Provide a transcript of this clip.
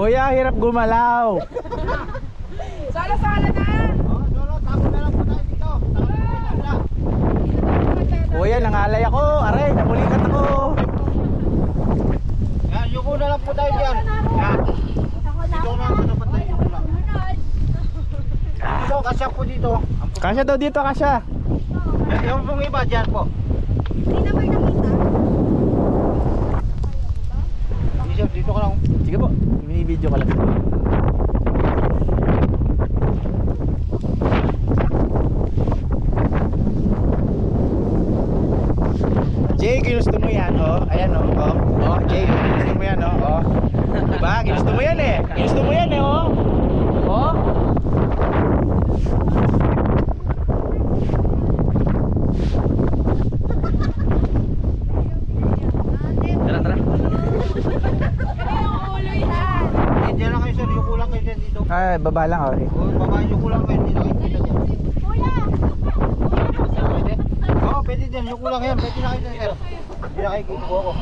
Kuya, hirap gumalaw. Sala-sala na. Solo, tapo na lang po tayo dito. Kuya, nangalay ako. Aray, namulikat ako. Yan, yuko na lang po tayo dyan. Yan. Dito na ako dapat tayo yuko lang. Dito, kasya po dito. Kasya daw dito, kasya. Yung pong iba dyan po. Hindi naman nakita. Dito ka lang. Sige po, mini-video ka lang. Jay, ginusto mo yan, oh. Ayan, oh. Oh, Jay, ginusto mo yan, oh. Oh. Diba? Ginusto mo yan, eh. Ginusto mo yan, eh, oh. Oh. Tara, tara. Hindi lang kayo sir, yuko lang kayo dyan dito. Ay, baba lang, okay. Baba, yuko lang kayo, hindi na kayo dito dyan. Pwede? Oo, pwede dyan, yuko lang yan, pwede na kayo dyan sir. Hindi na kayo kukuha ko.